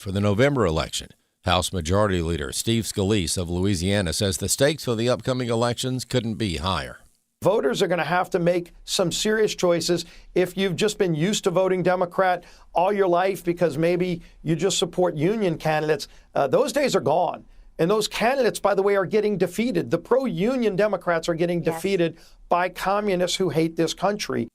for the November election. House Majority Leader Steve Scalise of Louisiana says the stakes for the upcoming elections couldn't be higher. Voters are going to have to make some serious choices. If you've just been used to voting Democrat all your life because maybe you just support union candidates, those days are gone. And those candidates, by the way, are getting defeated. The pro-union Democrats are getting defeated by communists who hate this country.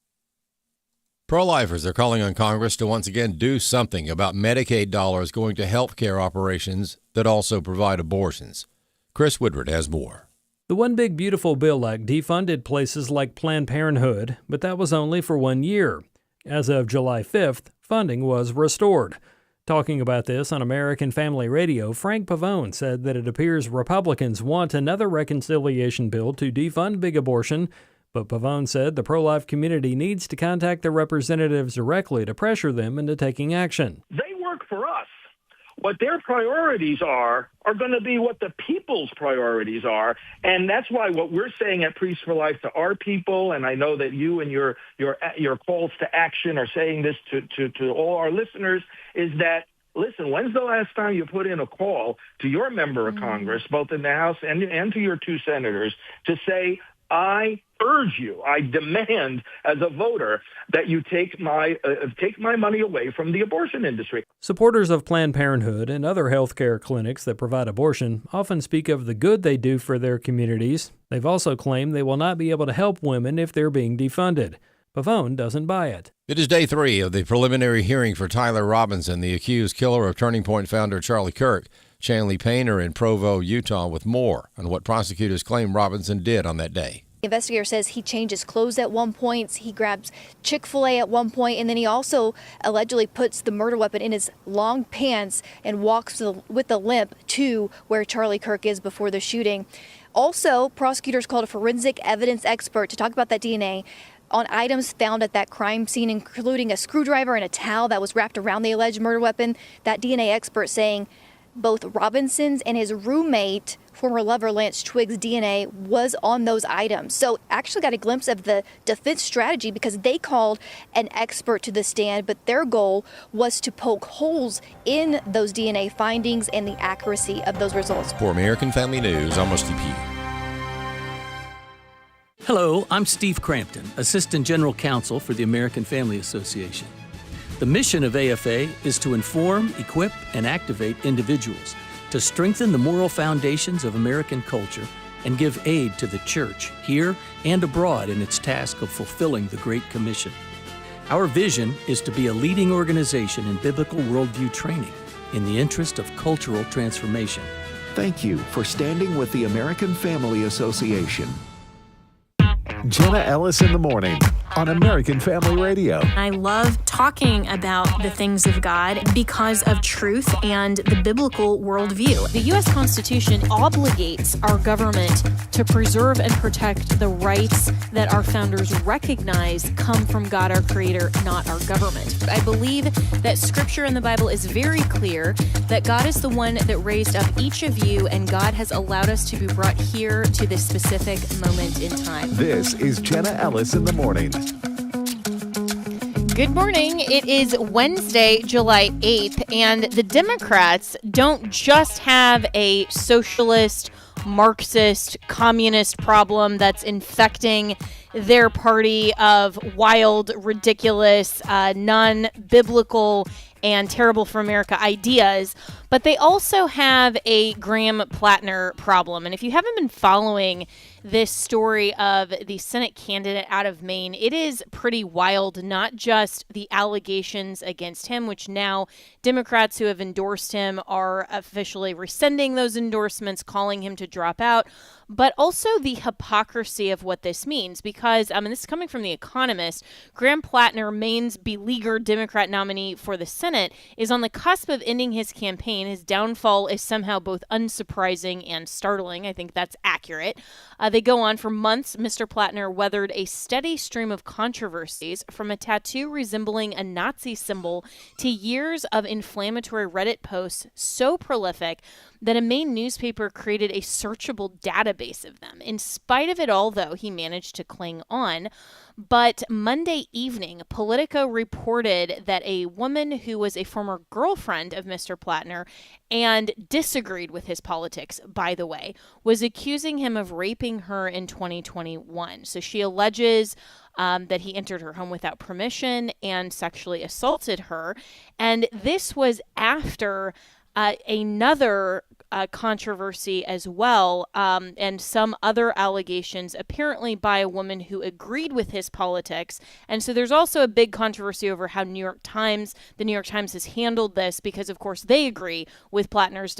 Pro-lifers are calling on Congress to once again do something about Medicaid dollars going to health care operations that also provide abortions. Chris Woodward has more. The One Big Beautiful Bill Act defunded places like Planned Parenthood, but that was only for 1 year. As of July 5th, funding was restored. Talking about this on American Family Radio, Frank Pavone said that it appears Republicans want another reconciliation bill to defund big abortion, but Pavone said the pro-life community needs to contact their representatives directly to pressure them into taking action. They work for us. What their priorities are going to be what the people's priorities are. And that's why what we're saying at Priests for Life to our people, and I know that you and your calls to action are saying this to all our listeners, is that, listen, when's the last time you put in a call to your member of Congress, both in the House and to your two senators, to say, I urge you, I demand as a voter that you take my money away from the abortion industry. Supporters of Planned Parenthood and other health care clinics that provide abortion often speak of the good they do for their communities. They've also claimed they will not be able to help women if they're being defunded. Pavone doesn't buy it. It is day 3 of the preliminary hearing for Tyler Robinson, the accused killer of Turning Point founder Charlie Kirk. Chanley Painter in Provo, Utah, with more on what prosecutors claim Robinson did on that day. The investigator says he changed his clothes at one point, he grabs Chick-fil-A at one point, and then he also allegedly puts the murder weapon in his long pants and walks with a limp to where Charlie Kirk is before the shooting. Also, prosecutors called a forensic evidence expert to talk about that DNA on items found at that crime scene, including a screwdriver and a towel that was wrapped around the alleged murder weapon. That DNA expert saying both Robinson's and his roommate, former lover Lance Twiggs' DNA was on those items. So actually got a glimpse of the defense strategy because they called an expert to the stand, but their goal was to poke holes in those DNA findings and the accuracy of those results. For American Family News, I'm Rusty Pugh. Hello, I'm Steve Crampton, Assistant General Counsel for the American Family Association. The mission of AFA is to inform, equip, and activate individuals to strengthen the moral foundations of American culture and give aid to the church here and abroad in its task of fulfilling the Great Commission. Our vision is to be a leading organization in biblical worldview training in the interest of cultural transformation. Thank you for standing with the American Family Association. Jenna Ellis in the morning on American Family Radio. I love talking about the things of God because of truth and the biblical worldview. The U.S. Constitution obligates our government to preserve and protect the rights that our founders recognize come from God, our Creator, not our government. I believe that Scripture in the Bible is very clear that God is the one that raised up each of you, and God has allowed us to be brought here to this specific moment in time. This is Jenna Ellis in the morning. Good morning. It is Wednesday, July 8th, and the Democrats don't just have a socialist, Marxist, communist problem that's infecting their party of wild, ridiculous, non-biblical, and terrible for America ideas, but they also have a Graham Platner problem. And if you haven't been following this story of the Senate candidate out of Maine, it is pretty wild, not just the allegations against him, which now Democrats who have endorsed him are officially rescinding those endorsements, calling him to drop out, but also the hypocrisy of what this means. Because, and this is coming from The Economist, Graham Platner, Maine's beleaguered Democrat nominee for the Senate, is on the cusp of ending his campaign. His downfall is somehow both unsurprising and startling. I think that's accurate. They go on for months. Mr. Platner weathered a steady stream of controversies, from a tattoo resembling a Nazi symbol to years of inflammatory Reddit posts so prolific that a Maine newspaper created a searchable database database of them. In spite of it all, though, he managed to cling on. But Monday evening, Politico reported that a woman who was a former girlfriend of Mr. Platner and disagreed with his politics, by the way, was accusing him of raping her in 2021. So she alleges that he entered her home without permission and sexually assaulted her. And this was after another controversy as well, and some other allegations, apparently by a woman who agreed with his politics. And so there's also a big controversy over how the New York Times has handled this, because of course they agree with Platner's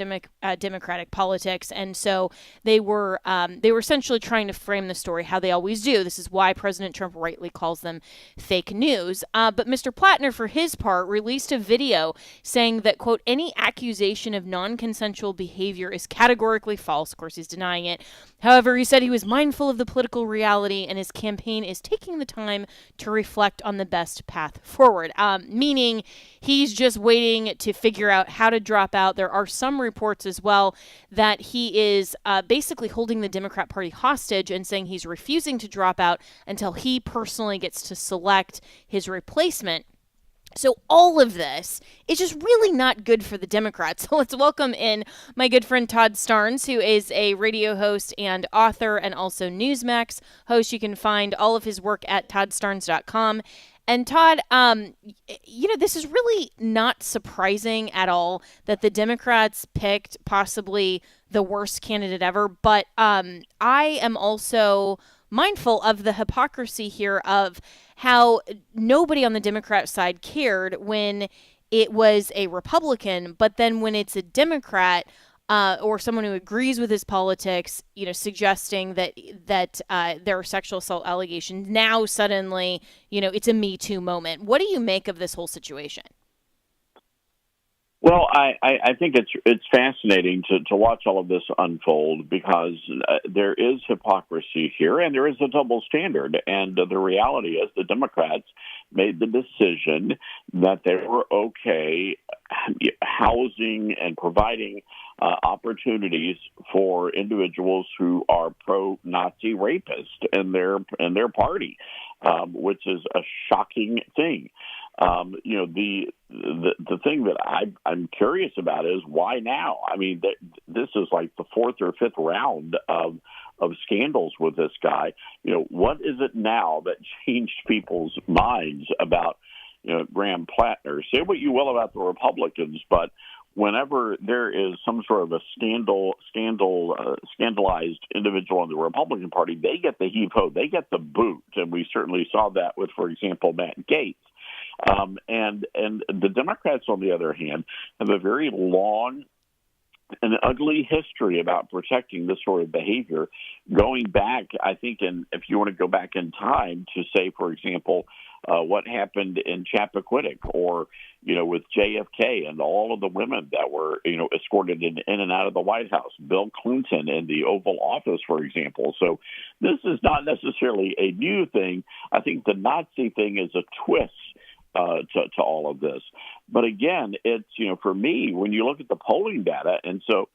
Democratic politics, and so they were essentially trying to frame the story how they always do. This is why President Trump rightly calls them fake news. But Mr. Platner, for his part, released a video saying that, quote, any accusation of non-consensual behavior is categorically false. Of course, he's denying it. However, he said he was mindful of the political reality and his campaign is taking the time to reflect on the best path forward, meaning he's just waiting to figure out how to drop out. There are some reports as well that he is basically holding the Democrat Party hostage and saying he's refusing to drop out until he personally gets to select his replacement. So all of this is just really not good for the Democrats. So let's welcome in my good friend Todd Starnes, who is a radio host and author and also Newsmax host. You can find all of his work at toddstarnes.com. And Todd, this is really not surprising at all that the Democrats picked possibly the worst candidate ever. But I am also mindful of the hypocrisy here of how nobody on the Democrat side cared when it was a Republican, but then when it's a Democrat or someone who agrees with his politics, suggesting that there are sexual assault allegations, now suddenly, it's a Me Too moment. What do you make of this whole situation? Well, I think it's fascinating to watch all of this unfold, because there is hypocrisy here and there is a double standard. And the reality is the Democrats made the decision that they were okay housing and providing opportunities for individuals who are pro-Nazi rapists in their party, which is a shocking thing. The thing that I'm curious about is why now? I mean, this is like the fourth or fifth round of scandals with this guy. What is it now that changed people's minds about Graham Platner? Say what you will about the Republicans, but whenever there is some sort of a scandalized individual in the Republican Party, they get the heave-ho, they get the boot, and we certainly saw that with, for example, Matt Gaetz. And the Democrats, on the other hand, have a very long and ugly history about protecting this sort of behavior, going back, I think, if you want to go back in time to say, for example, what happened in Chappaquiddick, or with JFK and all of the women that were escorted in and out of the White House, Bill Clinton in the Oval Office, for example. So this is not necessarily a new thing. I think the Nazi thing is a twist to all of this. But again, it's, for me, when you look at the polling data, and so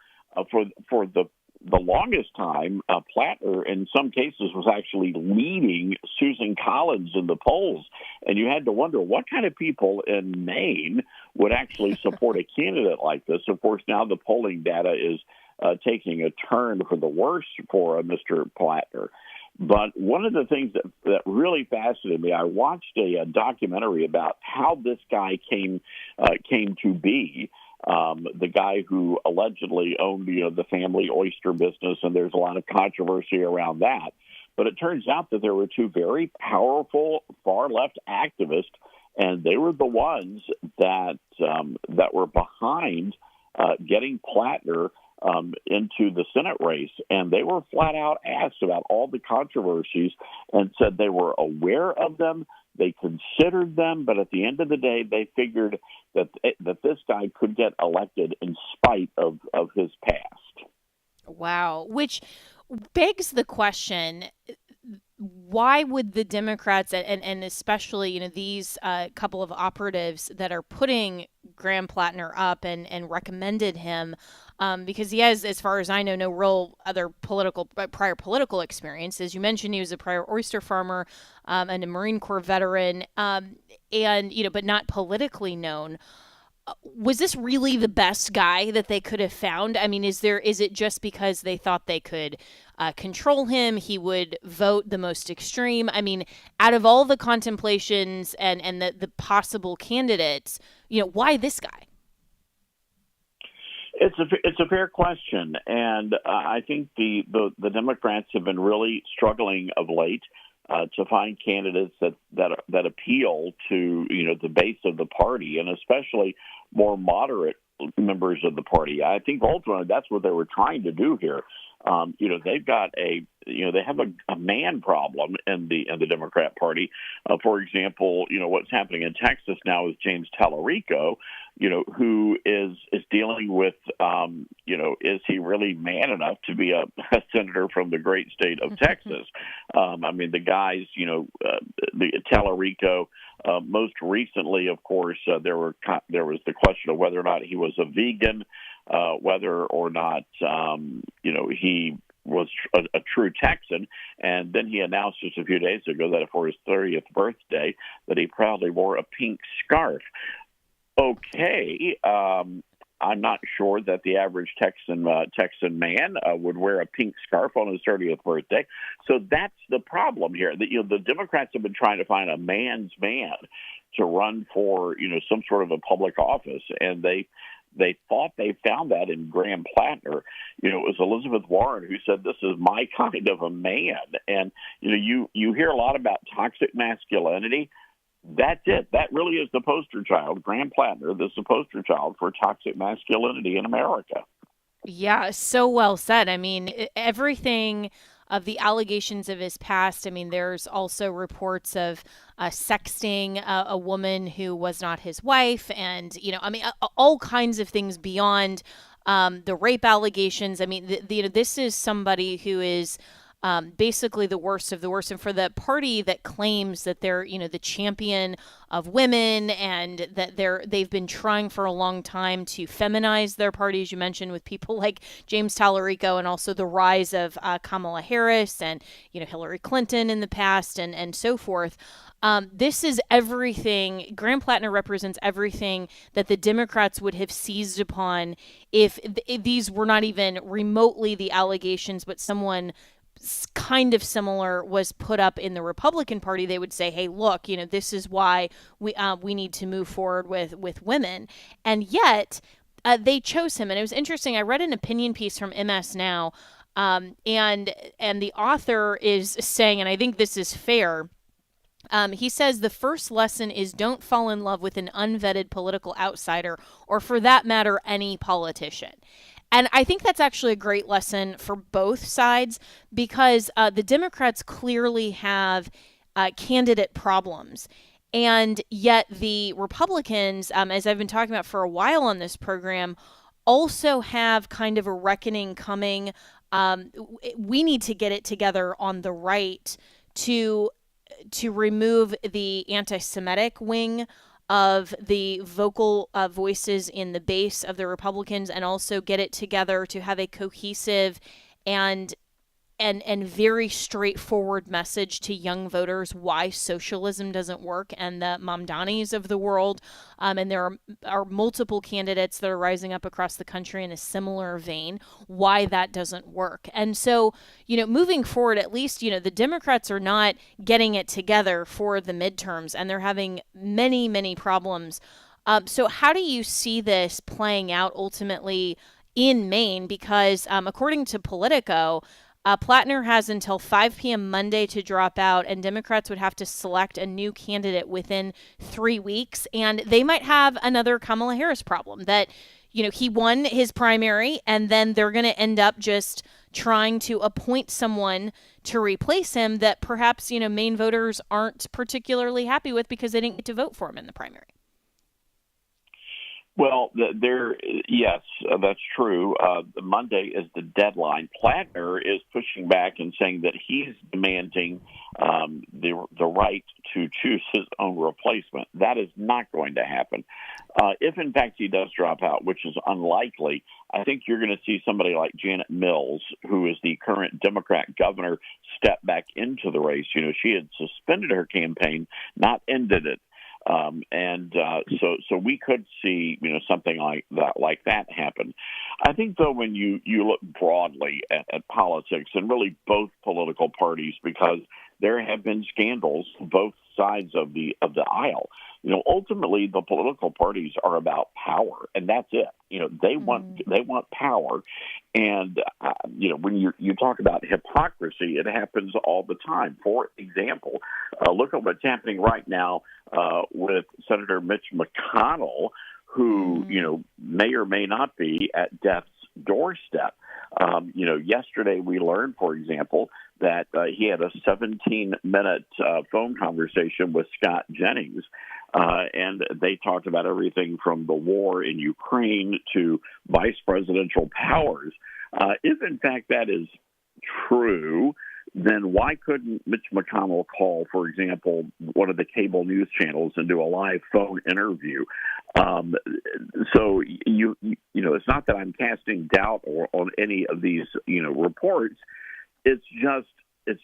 for the longest time, Platner in some cases was actually leading Susan Collins in the polls. And you had to wonder what kind of people in Maine would actually support a candidate like this. Of course, now the polling data is taking a turn for the worse for Mr. Platner. But one of the things that really fascinated me, I watched a documentary about how this guy came to be. The guy who allegedly owned, the family oyster business, and there's a lot of controversy around that. But it turns out that there were two very powerful far-left activists, and they were the ones that were behind getting Platner into the Senate race. And they were flat out asked about all the controversies and said they were aware of them. They considered them, but at the end of the day, they figured that this guy could get elected in spite of his past. Wow. Which begs the question, why would the Democrats, and especially, these couple of operatives that are putting Graham Platner up and recommended him because he has, as far as I know, no real other prior political experience. As you mentioned, he was a prior oyster farmer and a Marine Corps veteran, and but not politically known. Was this really the best guy that they could have found? I mean, is it just because they thought they could control him? He would vote the most extreme. I mean, out of all the contemplations and the possible candidates, why this guy? It's a fair question, and I think the Democrats have been really struggling of late to find candidates that appeal to the base of the party, and especially more moderate members of the party. I think ultimately that's what they were trying to do here. They've got they have a man problem in the Democrat Party. For example, what's happening in Texas now is James Tallarico, who is dealing with, is he really man enough to be a senator from the great state of Texas? I mean, the guys, the Tallarico. Most recently, of course, there was the question of whether or not he was a vegan, whether or not he was a true Texan, and then he announced just a few days ago that for his 30th birthday that he proudly wore a pink scarf. Okay, I'm not sure that the average Texan man would wear a pink scarf on his 30th birthday. So that's the problem here. The Democrats have been trying to find a man's man to run for some sort of a public office, and they thought they found that in Graham Platner. It was Elizabeth Warren who said, "This is my kind of a man." And you hear a lot about toxic masculinity. That's it. That really is the poster child. Graham Platner, the poster child for toxic masculinity in America. Yeah, so well said. I mean, everything of the allegations of his past. I mean, there's also reports of sexting a woman who was not his wife, and all kinds of things beyond the rape allegations. I mean, this is somebody who is basically the worst of the worst. And for the party that claims that they're, the champion of women and that they've been trying for a long time to feminize their party, as you mentioned, with people like James Tallarico and also the rise of Kamala Harris and, Hillary Clinton in the past and so forth. This is everything. Graham Platner represents everything that the Democrats would have seized upon if these were not even remotely the allegations, but someone kind of similar was put up in the Republican Party. They would say, hey, look, this is why we need to move forward with women. And yet they chose him. And it was interesting. I read an opinion piece from MS Now, and the author is saying, and I think this is fair, he says the first lesson is don't fall in love with an unvetted political outsider, or for that matter, any politician. And I think that's actually a great lesson for both sides because the Democrats clearly have candidate problems. And yet the Republicans, as I've been talking about for a while on this program, also have kind of a reckoning coming. We need to get it together on the right to remove the anti-Semitic wing of the vocal voices in the base of the Republicans, and also get it together to have a cohesive and very straightforward message to young voters why socialism doesn't work, and the Mamdanis of the world. And there are multiple candidates that are rising up across the country in a similar vein, why that doesn't work. And so, moving forward, at least, the Democrats are not getting it together for the midterms, and they're having many, many problems. So how do you see this playing out ultimately in Maine? Because according to Politico, Platner has until 5 p.m. Monday to drop out, and Democrats would have to select a new candidate within 3 weeks. And they might have another Kamala Harris problem that, he won his primary, and then they're going to end up just trying to appoint someone to replace him that perhaps, Maine voters aren't particularly happy with because they didn't get to vote for him in the primary. Well, yes, that's true. Monday is the deadline. Platner is pushing back and saying that he's demanding the right to choose his own replacement. That is not going to happen. If, in fact, he does drop out, which is unlikely, I think you're going to see somebody like Janet Mills, who is the current Democrat governor, step back into the race. You know, she had suspended her campaign, not ended it. So we could see, something like that happen. I think, though, when you look broadly at politics and really both political parties, because there have been scandals both sides of the aisle. Ultimately, the political parties are about power, and that's it. They want power, and when you talk about hypocrisy, it happens all the time. For example, look at what's happening right now with Senator Mitch McConnell, who may or may not be at death's doorstep. Yesterday we learned, for example, that he had a 17-minute phone conversation with Scott Jennings, and they talked about everything from the war in Ukraine to vice presidential powers. If, in fact, that is true, then why couldn't Mitch McConnell call, for example, one of the cable news channels and do a live phone interview? So it's not that I'm casting doubt on any of these reports. It's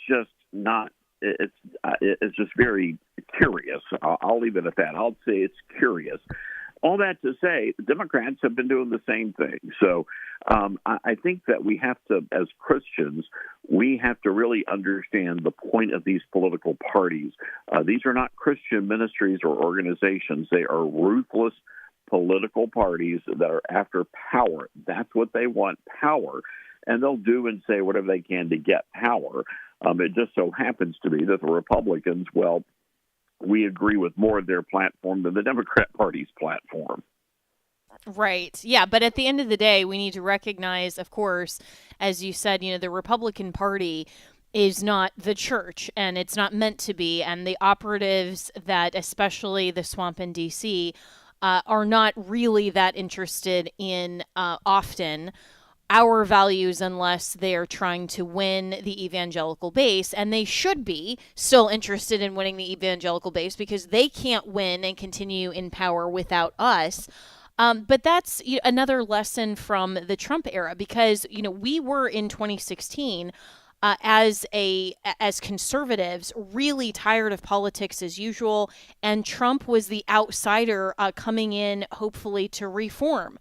just not. It's just very curious. I'll leave it at that. I'll say it's curious. All that to say, the Democrats have been doing the same thing. So I think that we have to, as Christians, we have to really understand the point of these political parties. These are not Christian ministries or organizations. They are ruthless political parties that are after power. That's what they want, power. And they'll do and say whatever they can to get power. It just so happens to be that the Republicans, we agree with more of their platform than the Democrat Party's platform. Right. Yeah. But at the end of the day, we need to recognize, of course, as you said, the Republican Party is not the church, and it's not meant to be. And the operatives that, especially the swamp in D.C., are not really that interested in often our values unless they're trying to win the evangelical base, and they should be still interested in winning the evangelical base because they can't win and continue in power without us. But that's another lesson from the Trump era, because we were in 2016 as conservatives really tired of politics as usual, and Trump was the outsider coming in hopefully to reform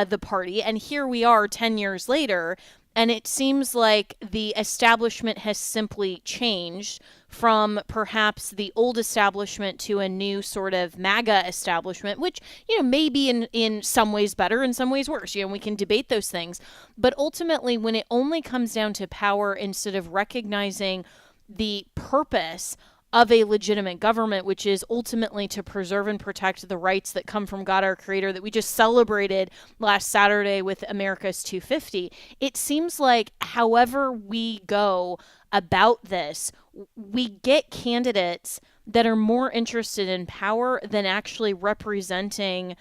the party. And here we are 10 years later, and it seems like the establishment has simply changed from perhaps the old establishment to a new sort of MAGA establishment, which, may be in some ways better, in some ways worse. We can debate those things. But ultimately, when it only comes down to power, instead of recognizing the purpose of a legitimate government, which is ultimately to preserve and protect the rights that come from God, our Creator, that we just celebrated last Saturday with America's 250. It seems like however we go about this, we get candidates that are more interested in power than actually representing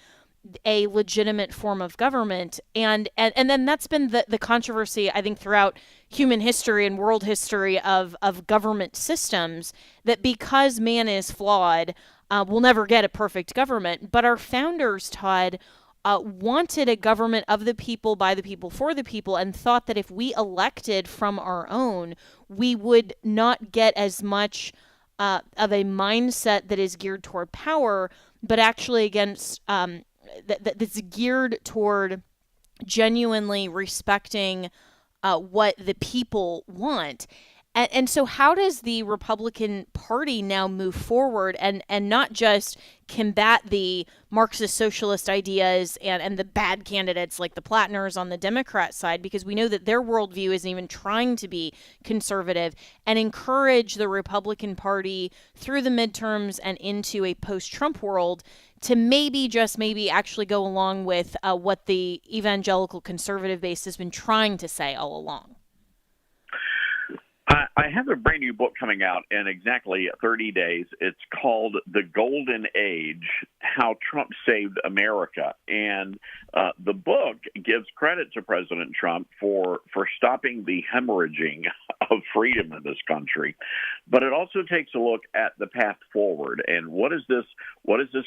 a legitimate form of government. And then that's been the controversy, I think, throughout human history and world history of government systems, that because man is flawed, we'll never get a perfect government. But our founders, Todd, wanted a government of the people, by the people, for the people, and thought that if we elected from our own, we would not get as much of a mindset that is geared toward power, but actually against that's geared toward genuinely respecting what the people want. And so how does the Republican Party now move forward and not just combat the Marxist socialist ideas and the bad candidates like the Platners on the Democrat side, because we know that their worldview isn't even trying to be conservative, and encourage the Republican Party through the midterms and into a post-Trump world to maybe actually go along with what the evangelical conservative base has been trying to say all along? I have a brand new book coming out in exactly 30 days. It's called The Golden Age, How Trump Saved America. And the book gives credit to President Trump for stopping the hemorrhaging of freedom in this country. But it also takes a look at the path forward. And what does this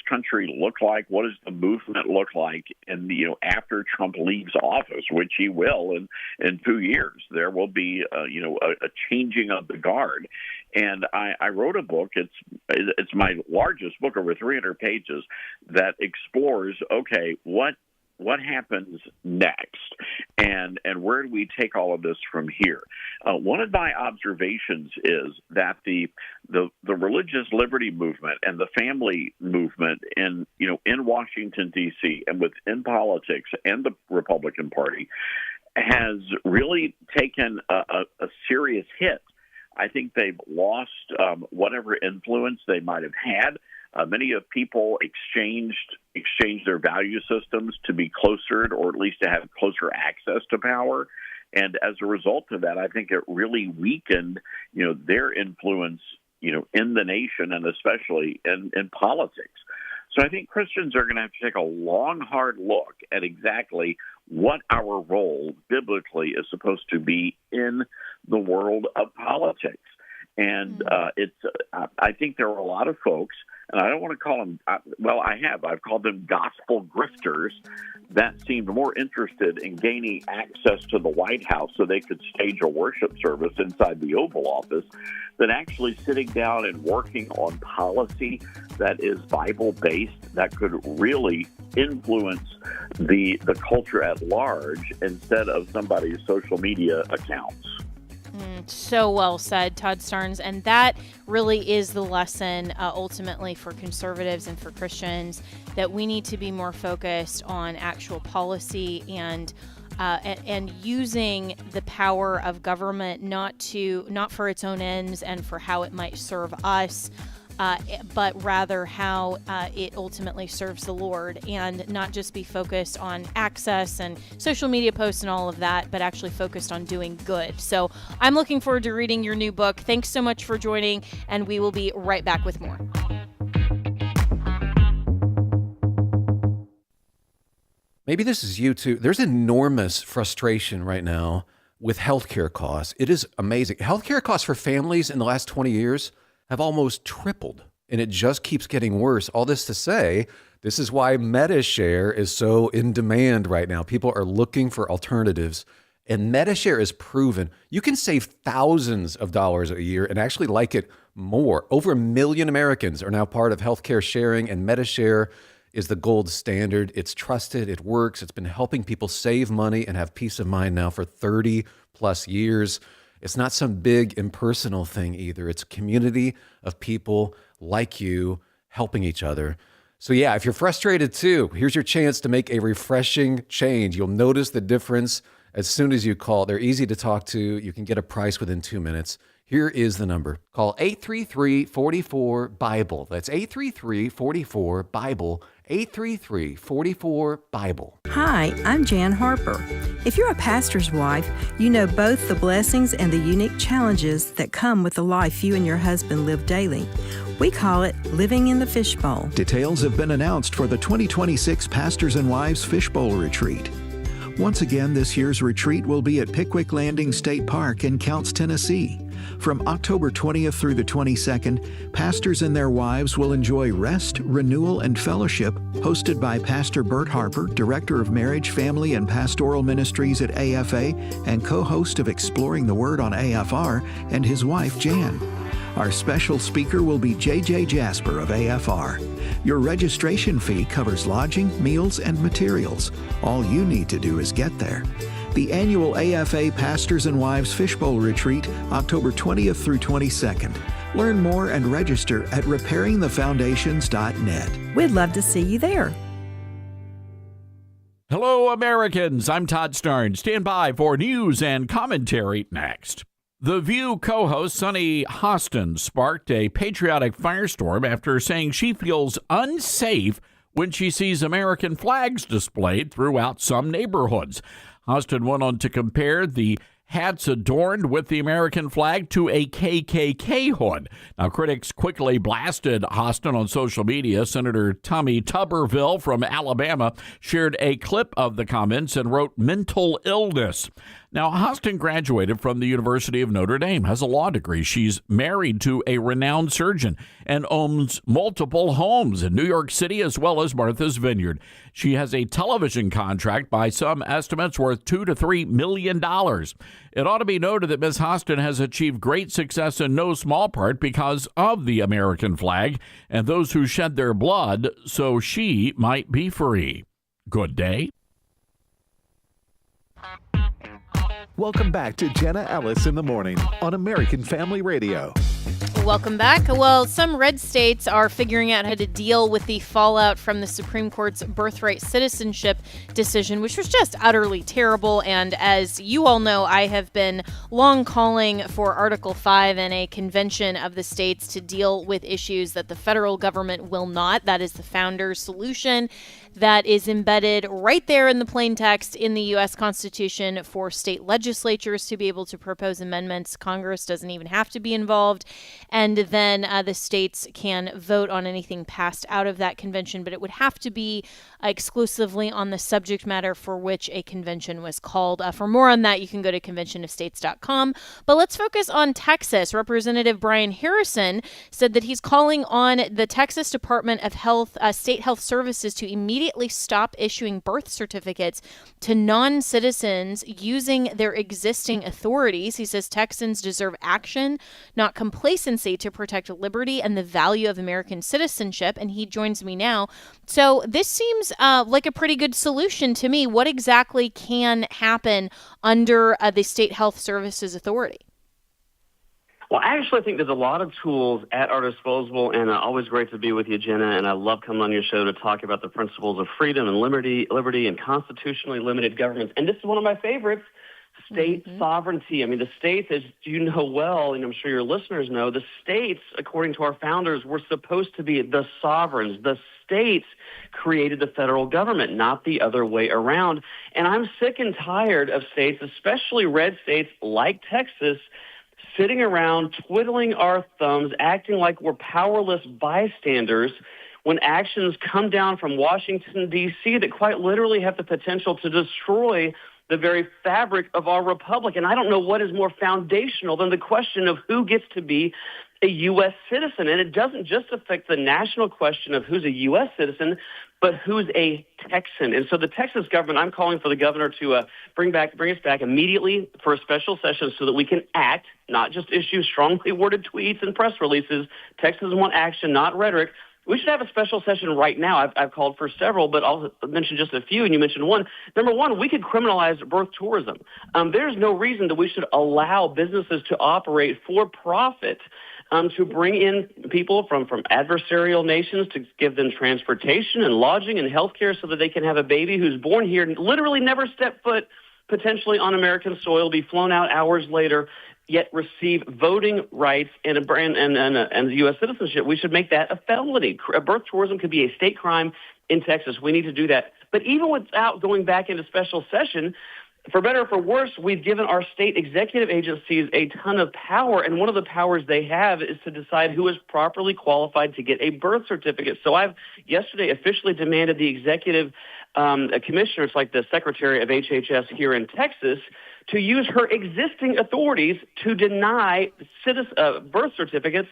country look like? What does the movement look like? And, after Trump leaves office, which he will in 2 years, there will be, a changing of the guard. And I wrote a book. It's my largest book, over 300 pages, that explores, okay, what happens next, and where do we take all of this from here? One of my observations is that the religious liberty movement and the family movement in Washington, D.C. and within politics and the Republican Party has really taken a serious hit. I think they've lost whatever influence they might have had. Many of people exchanged their value systems to be closer, or at least to have closer access to power. And as a result of that, I think it really weakened, their influence, in the nation and especially in politics. So I think Christians are going to have to take a long, hard look at exactly what our role biblically is supposed to be in the world of politics. And I think there are a lot of folks, and I don't want to call them, I've called them gospel grifters, that seemed more interested in gaining access to the White House so they could stage a worship service inside the Oval Office than actually sitting down and working on policy that is Bible-based, that could really influence the culture at large instead of somebody's social media accounts. So well said, Todd Starnes. And that really is the lesson ultimately for conservatives and for Christians, that we need to be more focused on actual policy and using the power of government not for its own ends and for how it might serve us, but rather how it ultimately serves the Lord, and not just be focused on access and social media posts and all of that, but actually focused on doing good. So I'm looking forward to reading your new book. Thanks so much for joining, and we will be right back with more. Maybe this is you too. There's enormous frustration right now with healthcare costs. It is amazing. Healthcare costs for families in the last 20 years have almost tripled, and it just keeps getting worse. All this to say, this is why MediShare is so in demand right now. People are looking for alternatives, and MediShare is proven. You can save thousands of dollars a year and actually like it more. Over 1 million Americans are now part of healthcare sharing, and MediShare is the gold standard. It's trusted, it works, it's been helping people save money and have peace of mind now for 30 plus years. It's not some big impersonal thing either. It's a community of people like you helping each other. So yeah, if you're frustrated too, here's your chance to make a refreshing change. You'll notice the difference as soon as you call. They're easy to talk to. You can get a price within 2 minutes. Here is the number. Call 833-44-BIBLE. That's 833-44-BIBLE. 833-44-BIBLE. Hi, I'm Jan Harper. If you're a pastor's wife, you know both the blessings and the unique challenges that come with the life you and your husband live daily. We call it living in the fishbowl. Details have been announced for the 2026 Pastors and Wives Fishbowl Retreat. Once again, this year's retreat will be at Pickwick Landing State Park in Counce, Tennessee. From October 20th through the 22nd, pastors and their wives will enjoy rest, renewal, and fellowship, hosted by Pastor Bert Harper, Director of Marriage, Family, and Pastoral Ministries at AFA and co-host of Exploring the Word on AFR, and his wife, Jan. Our special speaker will be J.J. Jasper of AFR. Your registration fee covers lodging, meals, and materials. All you need to do is get there. The annual AFA Pastors and Wives Fishbowl Retreat, October 20th through 22nd. Learn more and register at repairingthefoundations.net. We'd love to see you there. Hello, Americans. I'm Todd Starnes. Stand by for news and commentary next. The View co-host Sunny Hostin sparked a patriotic firestorm after saying she feels unsafe when she sees American flags displayed throughout some neighborhoods. Hostin went on to compare the hats adorned with the American flag to a KKK hood. Now, critics quickly blasted Hostin on social media. Senator Tommy Tuberville from Alabama shared a clip of the comments and wrote mental illness. Now, Hostin graduated from the University of Notre Dame, has a law degree. She's married to a renowned surgeon and owns multiple homes in New York City as well as Martha's Vineyard. She has a television contract by some estimates worth $2 to $3 million. It ought to be noted that Ms. Hostin has achieved great success in no small part because of the American flag and those who shed their blood so she might be free. Good day. Welcome back to Jenna Ellis in the Morning on American Family Radio. Welcome back. Well, some red states are figuring out how to deal with the fallout from the Supreme Court's birthright citizenship decision, which was just utterly terrible. And as you all know, I have been long calling for Article 5 and a convention of the states to deal with issues that the federal government will not. That is the founders' solution that is embedded right there in the plain text in the U.S. Constitution for state legislatures to be able to propose amendments. Congress doesn't even have to be involved. And then the states can vote on anything passed out of that convention, but it would have to be exclusively on the subject matter for which a convention was called. For more on that, you can go to conventionofstates.com. But let's focus on Texas. Representative Brian Harrison said that he's calling on the Texas Department of Health, State Health Services to immediately stop issuing birth certificates to non-citizens using their existing authorities. He says Texans deserve action, not complacency, to protect liberty and the value of American citizenship. And he joins me now. So this seems like a pretty good solution to me. What exactly can happen under the State Health Services Authority? Well, actually, I think there's a lot of tools at our disposal, and always great to be with you, Jenna, and I love coming on your show to talk about the principles of freedom and liberty and constitutionally limited governments. And this is one of my favorites, state sovereignty. I mean, the states, as you know well, and I'm sure your listeners know, the states, according to our founders, were supposed to be the sovereigns. The states created the federal government, not the other way around. And I'm sick and tired of states, especially red states like Texas, sitting around twiddling our thumbs, acting like we're powerless bystanders when actions come down from Washington, D.C. that quite literally have the potential to destroy the very fabric of our republic. And I don't know what is more foundational than the question of who gets to be a U.S. citizen. And it doesn't just affect the national question of who's a U.S. citizen, but who's a Texan. And so the Texas government, I'm calling for the governor to bring us back immediately for a special session so that we can act, not just issue strongly worded tweets and press releases. Texans want action, not rhetoric. We should have a special session right now. I've called for several, but I'll mention just a few, and you mentioned one. Number one, we could criminalize birth tourism. There's no reason that we should allow businesses to operate for profit to bring in people from adversarial nations to give them transportation and lodging and health care so that they can have a baby who's born here and literally never step foot potentially on American soil, be flown out hours later, yet receive voting rights and U.S. citizenship. We should make that a felony. Birth tourism could be a state crime in Texas. We need to do that. But even without going back into special session, for better or for worse, we've given our state executive agencies a ton of power, and one of the powers they have is to decide who is properly qualified to get a birth certificate. So I've yesterday officially demanded the executive commissioner, it's like the secretary of HHS here in Texas, to use her existing authorities to deny birth certificates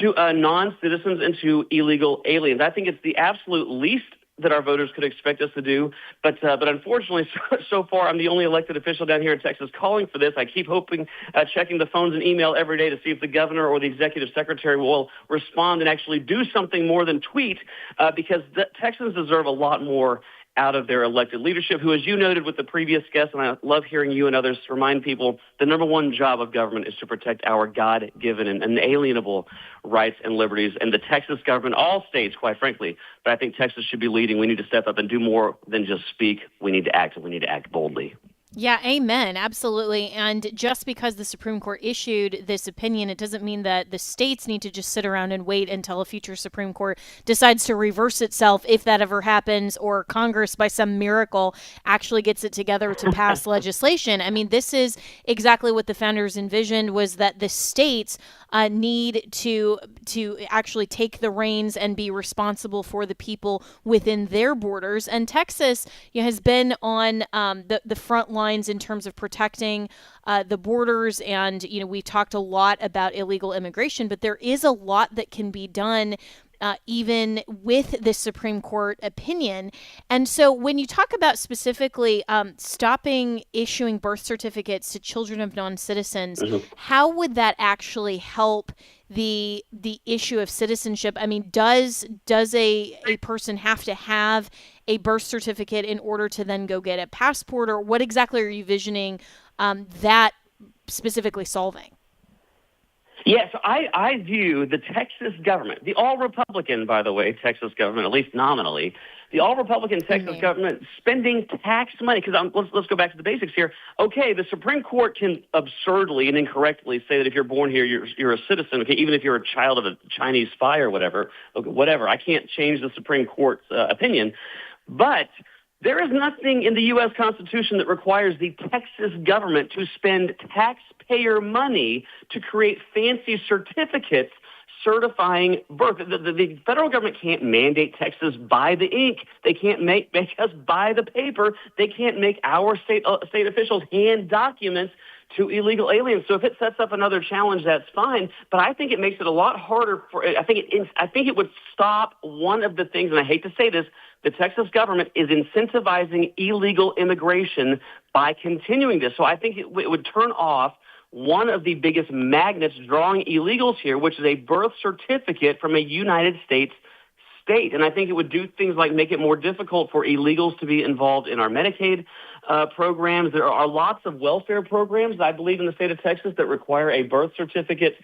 to non-citizens and to illegal aliens. I think it's the absolute least that our voters could expect us to do. But unfortunately, so far, I'm the only elected official down here in Texas calling for this. I keep hoping, checking the phones and email every day to see if the governor or the executive secretary will respond and actually do something more than tweet, because Texans deserve a lot more out of their elected leadership, who, as you noted with the previous guest, and I love hearing you and others remind people, the number one job of government is to protect our God-given and inalienable rights and liberties. And the Texas government, all states, quite frankly, but I think Texas should be leading. We need to step up and do more than just speak. We need to act, and we need to act boldly. Yeah, amen. Absolutely. And just because the Supreme Court issued this opinion, it doesn't mean that the states need to just sit around and wait until a future Supreme Court decides to reverse itself, if that ever happens, or Congress, by some miracle, actually gets it together to pass legislation. I mean, this is exactly what the founders envisioned, was that the states need to actually take the reins and be responsible for the people within their borders. And Texas has been on the front lines in terms of protecting the borders. And, we've talked a lot about illegal immigration, but there is a lot that can be done even with this Supreme Court opinion. And so when you talk about specifically stopping issuing birth certificates to children of non-citizens, how would that actually help the issue of citizenship? I mean, does a person have to have a birth certificate in order to then go get a passport, or what exactly are you visioning that specifically solving? Yes, I view the Texas government, the all-Republican, by the way, Texas government, at least nominally, the all-Republican Texas government spending tax money, because let's go back to the basics here. Okay, the Supreme Court can absurdly and incorrectly say that if you're born here, you're a citizen, okay, even if you're a child of a Chinese spy or whatever, okay, whatever. I can't change the Supreme Court's opinion, but there is nothing in the U.S. Constitution that requires the Texas government to spend taxpayer money to create fancy certificates certifying birth. The federal government can't mandate Texas buy the ink. They can't make us buy the paper. They can't make our state officials hand documents to illegal aliens. So if it sets up another challenge, that's fine. But I think it makes it a lot harder I think it would stop one of the things, and I hate to say this, the Texas government is incentivizing illegal immigration by continuing this. So I think it would turn off one of the biggest magnets drawing illegals here, which is a birth certificate from a United States state. And I think it would do things like make it more difficult for illegals to be involved in our Medicaid programs. There are lots of welfare programs, I believe, in the state of Texas that require a birth certificate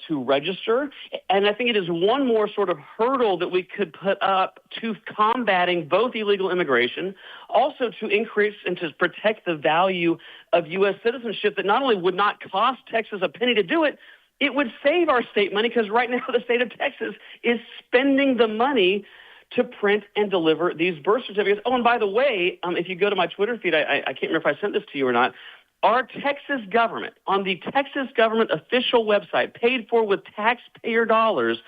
to register. And I think it is one more sort of hurdle that we could put up to combating both illegal immigration, also to increase and to protect the value of U.S. citizenship that not only would not cost Texas a penny to do it, it would save our state money, because right now the state of Texas is spending the money to print and deliver these birth certificates. Oh, and by the way, if you go to my Twitter feed, I can't remember if I sent this to you or not, our Texas government, on the Texas government official website, paid for with taxpayer dollars,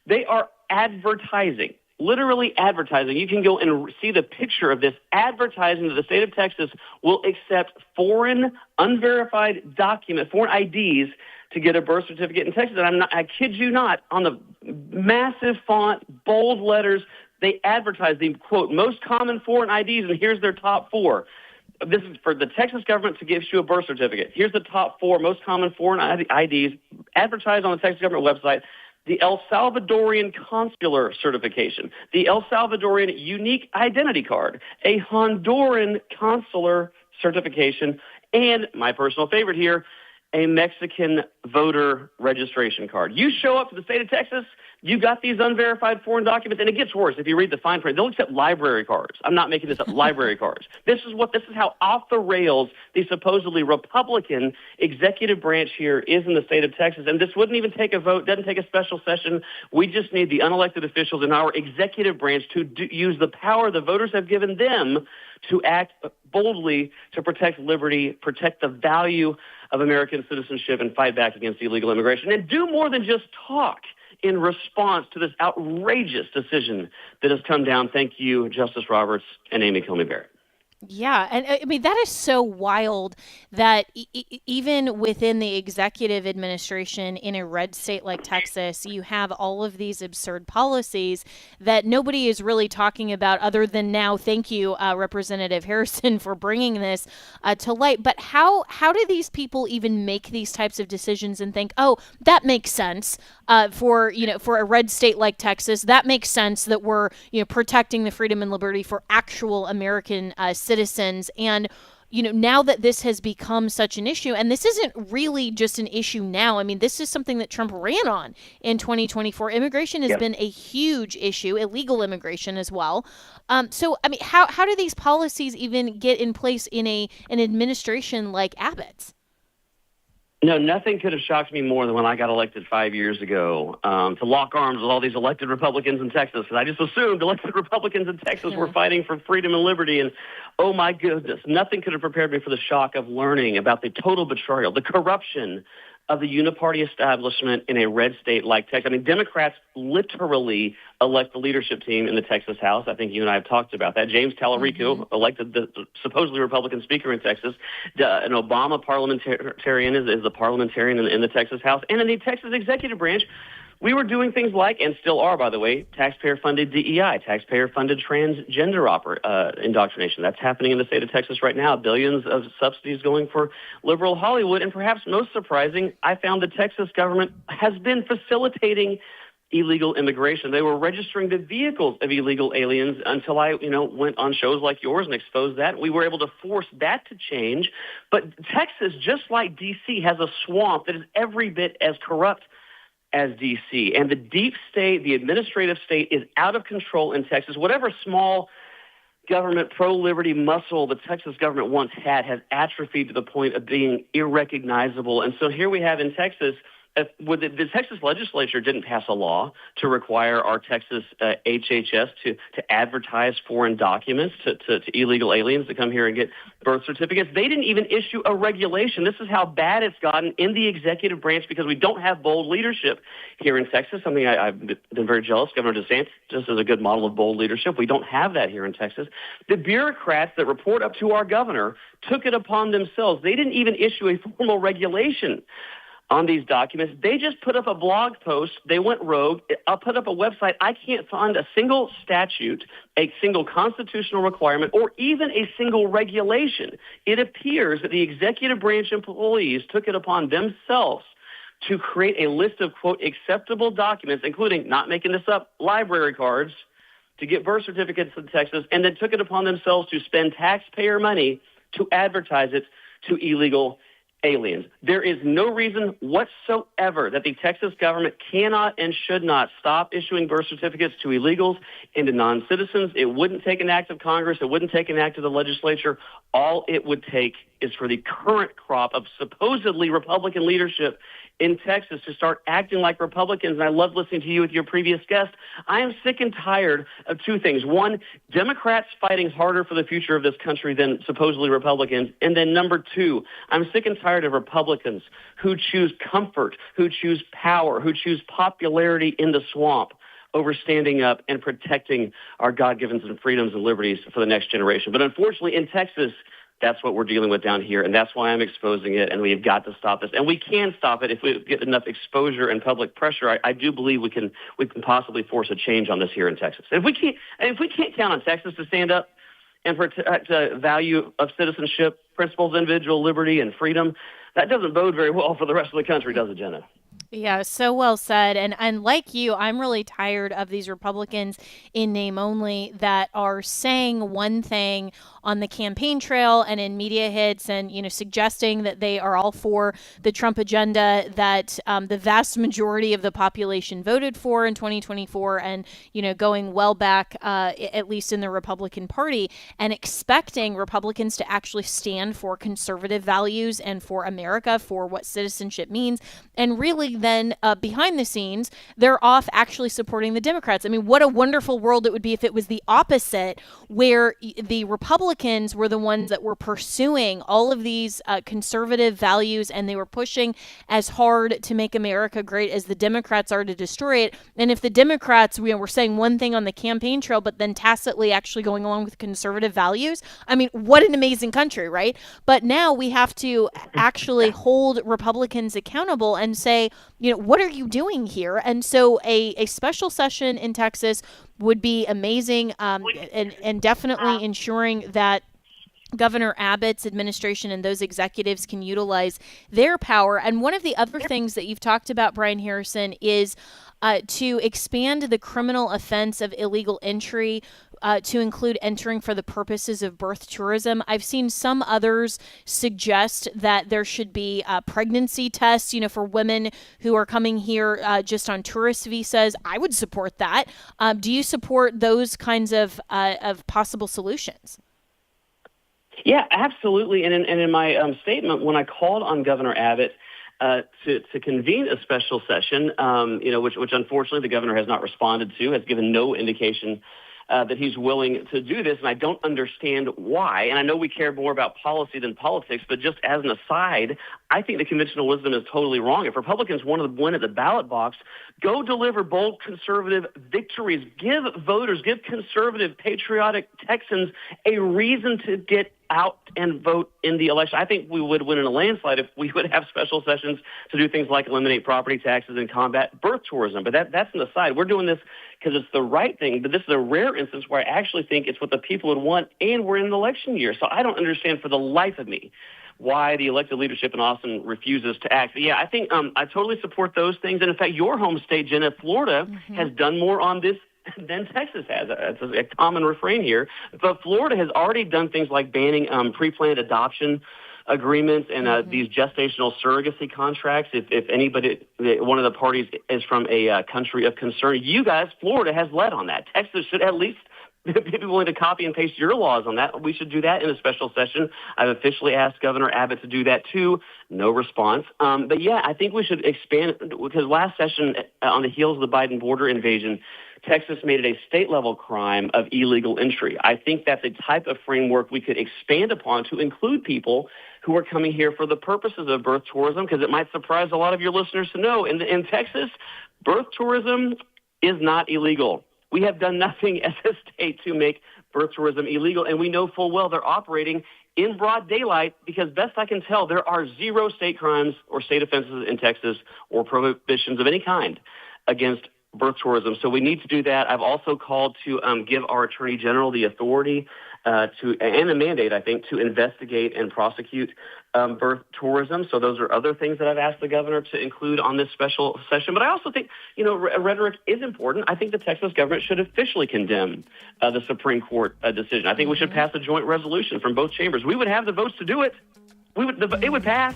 they are advertising, literally advertising. You can go and see the picture of this, advertising that the state of Texas will accept foreign, unverified document, foreign IDs to get a birth certificate in Texas. And I kid you not, on the massive font, bold letters, they advertise the, quote, most common foreign IDs, and here's their top four. This is for the Texas government to give you a birth certificate. Here's the top four most common foreign IDs advertised on the Texas government website. The El Salvadorian consular certification, the El Salvadorian unique identity card, a Honduran consular certification, and my personal favorite here, a Mexican voter registration card. You show up to the state of Texas, you got these unverified foreign documents, and it gets worse. If you read the fine print, they'll accept library cards. I'm not making this up, library cards. This is how off the rails the supposedly Republican executive branch here is in the state of Texas. And this wouldn't even take a vote, doesn't take a special session. We just need the unelected officials in our executive branch to use the power the voters have given them to act boldly to protect liberty, protect the value of American citizenship, and fight back against illegal immigration, and do more than just talk in response to this outrageous decision that has come down. Thank you, Justice Roberts and Amy Coney Barrett. Yeah, and I mean, that is so wild that even within the executive administration in a red state like Texas, you have all of these absurd policies that nobody is really talking about, other than now, thank you, Representative Harrison, for bringing this to light. But how do these people even make these types of decisions and think, oh, that makes sense for a red state like Texas? That makes sense that we're protecting the freedom and liberty for actual American citizens. And now that this has become such an issue, and this isn't really just an issue now. I mean, this is something that Trump ran on in 2024. Immigration has been a huge issue, illegal immigration as well. So, I mean, how do these policies even get in place in an administration like Abbott's? No, nothing could have shocked me more than when I got elected 5 years ago to lock arms with all these elected Republicans in Texas, because I just assumed elected Republicans in Texas were fighting for freedom and liberty. And oh my goodness, nothing could have prepared me for the shock of learning about the total betrayal, the corruption of the uniparty establishment in a red state like Texas. I mean, Democrats literally elect the leadership team in the Texas House. I think you and I have talked about that. James Talarico elected the supposedly Republican speaker in Texas. An Obama parliamentarian is the parliamentarian in the Texas House. And in the Texas executive branch, we were doing things like, and still are, by the way, taxpayer-funded DEI, taxpayer-funded transgender indoctrination. That's happening in the state of Texas right now. Billions of subsidies going for liberal Hollywood. And perhaps most surprising, I found the Texas government has been facilitating illegal immigration. They were registering the vehicles of illegal aliens until I, went on shows like yours and exposed that. We were able to force that to change. But Texas, just like D.C., has a swamp that is every bit as corrupt as D.C. And the deep state, the administrative state, is out of control in Texas. Whatever small government pro-liberty muscle the Texas government once had has atrophied to the point of being irrecognizable. And so here we have in Texas, the Texas legislature didn't pass a law to require our Texas HHS to advertise foreign documents to illegal aliens to come here and get birth certificates. They didn't even issue a regulation. This is how bad it's gotten in the executive branch because we don't have bold leadership here in Texas, something I've been very jealous. Governor DeSantis just is a good model of bold leadership. We don't have that here in Texas. The bureaucrats that report up to our governor took it upon themselves. They didn't even issue a formal regulation on these documents. They just put up a blog post. They went rogue. I'll put up a website. I can't find a single statute, a single constitutional requirement, or even a single regulation. It appears that the executive branch employees took it upon themselves to create a list of, quote, acceptable documents, including, not making this up, library cards to get birth certificates in Texas, and then took it upon themselves to spend taxpayer money to advertise it to illegal aliens. There is no reason whatsoever that the Texas government cannot and should not stop issuing birth certificates to illegals and to non-citizens. It wouldn't take an act of Congress. It wouldn't take an act of the legislature. All it would take is for the current crop of supposedly Republican leadership in Texas to start acting like Republicans. And I love listening to you with your previous guest. I am sick and tired of two things. One, Democrats fighting harder for the future of this country than supposedly Republicans. And then number two, I'm sick and tired of Republicans who choose comfort, who choose power, who choose popularity in the swamp over standing up and protecting our God-given freedoms and liberties for the next generation. But unfortunately, in Texas, that's what we're dealing with down here, and that's why I'm exposing it, and we have got to stop this. And we can stop it if we get enough exposure and public pressure. I do believe we can possibly force a change on this here in Texas. And if we can't count on Texas to stand up and protect the value of citizenship, principles, individual liberty, and freedom, that doesn't bode very well for the rest of the country, does it, Jenna? Yeah, so well said. And like you, I'm really tired of these Republicans in name only that are saying one thing on the campaign trail and in media hits and, suggesting that they are all for the Trump agenda that the vast majority of the population voted for in 2024 and, going well back, at least in the Republican Party, and expecting Republicans to actually stand for conservative values and for America, for what citizenship means. And really then behind the scenes, they're off actually supporting the Democrats. I mean, what a wonderful world it would be if it was the opposite, where the Republicans were the ones that were pursuing all of these conservative values and they were pushing as hard to make America great as the Democrats are to destroy it. And if the Democrats, were saying one thing on the campaign trail, but then tacitly actually going along with conservative values, I mean, what an amazing country, right? But now we have to actually hold Republicans accountable and say, what are you doing here? And so a special session in Texas would be amazing, and definitely ensuring that Governor Abbott's administration and those executives can utilize their power. And one of the other things that you've talked about, Brian Harrison, is to expand the criminal offense of illegal entry to include entering for the purposes of birth tourism. I've seen some others suggest that there should be pregnancy tests, for women who are coming here just on tourist visas. I would support that. Do you support those kinds of possible solutions? Yeah, absolutely. And in my statement, when I called on Governor Abbott to convene a special session, which unfortunately the governor has not responded to, has given no indication that he's willing to do this, and I don't understand why. And I know we care more about policy than politics, but just as an aside, I think the conventional wisdom is totally wrong. If Republicans want to win at the ballot box, go deliver bold conservative victories. Give voters, give conservative, patriotic Texans a reason to get out and vote in the election. I think we would win in a landslide if we would have special sessions to do things like eliminate property taxes and combat birth tourism. But that's an aside. We're doing this because it's the right thing, but this is a rare instance where I actually think it's what the people would want, and we're in an election year. So I don't understand for the life of me why the elected leadership in Austin refuses to act. But yeah, I think I totally support those things. And in fact, your home state, Jenna, Florida, has done more on this than Texas has. It's a common refrain here. But Florida has already done things like banning pre-planned adoption agreements and these gestational surrogacy contracts. If anybody, one of the parties is from a country of concern, you guys, Florida has led on that. Texas should at least be willing to copy and paste your laws on that. We should do that in a special session. I've officially asked Governor Abbott to do that too. No response. But yeah, I think we should expand, because last session, on the heels of the Biden border invasion, Texas made it a state-level crime of illegal entry. I think that's a type of framework we could expand upon to include people who are coming here for the purposes of birth tourism, because it might surprise a lot of your listeners to know, in Texas, birth tourism is not illegal. We have done nothing as a state to make birth tourism illegal, and we know full well they're operating in broad daylight, because best I can tell, there are 0 state crimes or state offenses in Texas or prohibitions of any kind against birth tourism. So we need to do that. I've also called to give our Attorney General the authority and a mandate, I think, to investigate and prosecute birth tourism. So those are other things that I've asked the governor to include on this special session. But I also think, rhetoric is important. I think the Texas government should officially condemn the Supreme Court decision. I think we should pass a joint resolution from both chambers. We would have the votes to do it. It would pass.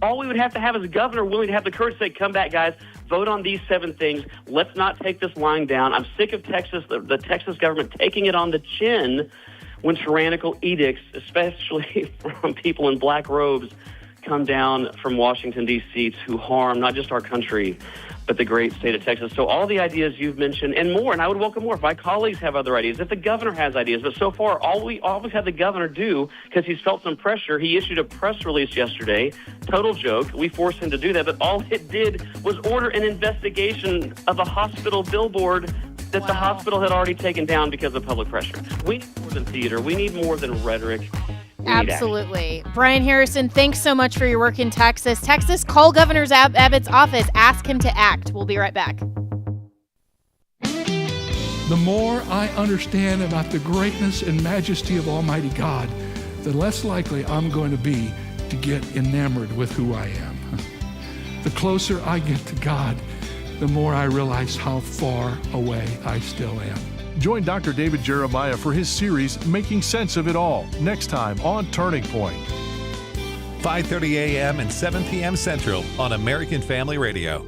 All we would have to have is a governor willing to have the courage to say, come back, guys, vote on these 7 things. Let's not take this lying down. I'm sick of Texas, the Texas government taking it on the chin when tyrannical edicts, especially from people in black robes, come down from Washington, D.C. to harm not just our country, but the great state of Texas. So all the ideas you've mentioned and more, and I would welcome more if my colleagues have other ideas, if the governor has ideas. But so far, all we've had the governor do, because he's felt some pressure, he issued a press release yesterday. Total joke. We forced him to do that, but all it did was order an investigation of a hospital billboard that the hospital had already taken down because of public pressure. We need more than theater. We need more than rhetoric. Absolutely. Brian Harrison, thanks so much for your work in Texas. Call Governor Abbott's office. Ask him to act. We'll be right back. The more I understand about the greatness and majesty of Almighty God, the less likely I'm going to be to get enamored with who I am. The closer I get to God, the more I realize how far away I still am. Join Dr. David Jeremiah for his series, Making Sense of It All, next time on Turning Point. 5:30 a.m. and 7 p.m. Central on American Family Radio.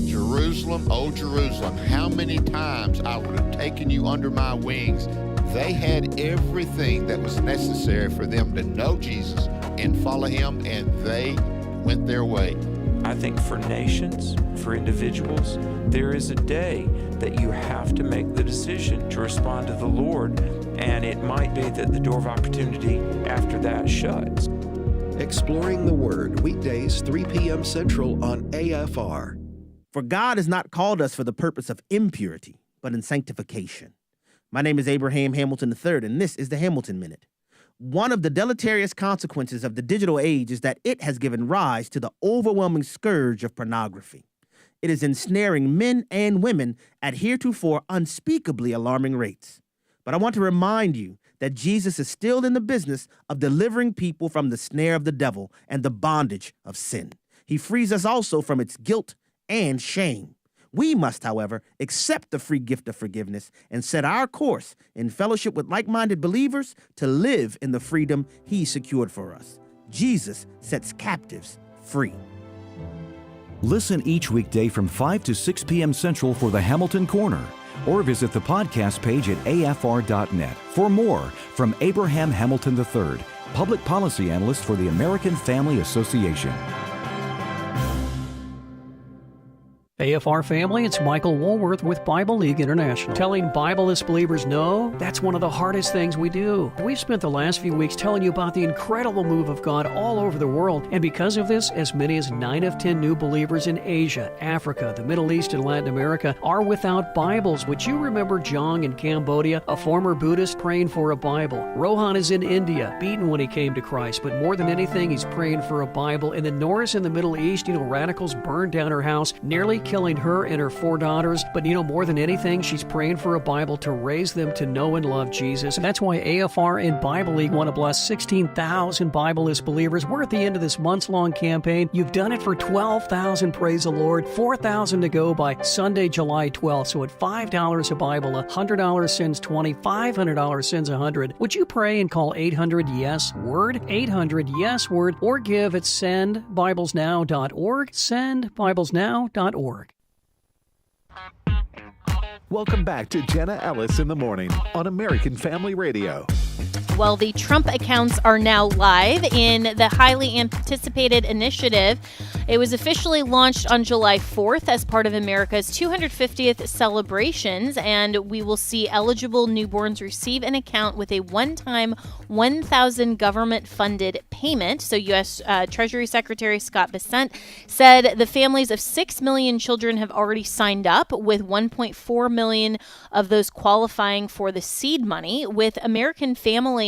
Jerusalem, oh Jerusalem, how many times I would have taken you under my wings. They had everything that was necessary for them to know Jesus and follow him, and they went their way. I think for nations, for individuals, there is a day that you have to make the decision to respond to the Lord, and it might be that the door of opportunity after that shuts. Exploring the Word, weekdays 3 p.m. Central on AFR. For God has not called us for the purpose of impurity, but in sanctification. My name is Abraham Hamilton III, and this is the Hamilton Minute. One of the deleterious consequences of the digital age is that it has given rise to the overwhelming scourge of pornography. It is ensnaring men and women at heretofore unspeakably alarming rates. But I want to remind you that Jesus is still in the business of delivering people from the snare of the devil and the bondage of sin. He frees us also from its guilt and shame. We must, however, accept the free gift of forgiveness and set our course in fellowship with like-minded believers to live in the freedom he secured for us. Jesus sets captives free. Listen each weekday from 5 to 6 p.m. Central for the Hamilton Corner, or visit the podcast page at afr.net for more from Abraham Hamilton III, Public Policy Analyst for the American Family Association. AFR family, it's Michael Woolworth with Bible League International. Telling Bibleless believers no, that's one of the hardest things we do. We've spent the last few weeks telling you about the incredible move of God all over the world, and because of this, as many as 9 of 10 new believers in Asia, Africa, the Middle East, and Latin America are without Bibles. Would you remember Jong in Cambodia, a former Buddhist praying for a Bible? Rohan is in India, beaten when he came to Christ, but more than anything, he's praying for a Bible. And then Nora's in the Middle East, radicals burned down her house, nearly killing her and her 4 daughters. But more than anything, she's praying for a Bible to raise them to know and love Jesus. And that's why AFR and Bible League want to bless 16,000 Bibleless believers. We're at the end of this months-long campaign. You've done it for 12,000, praise the Lord. 4,000 to go by Sunday, July 12th. So at $5 a Bible, $100 sends 20, $500 sends 100. Would you pray and call 800-YES-WORD, 800-YES-WORD, or give at sendbiblesnow.org, sendbiblesnow.org. Welcome back to Jenna Ellis in the Morning on American Family Radio. Well, the Trump accounts are now live in the highly anticipated initiative. It was officially launched on July 4th as part of America's 250th celebrations, and we will see eligible newborns receive an account with a one-time $1,000 government-funded payment. So U.S. Treasury Secretary Scott Bessent said the families of 6 million children have already signed up, with 1.4 million of those qualifying for the seed money, with American families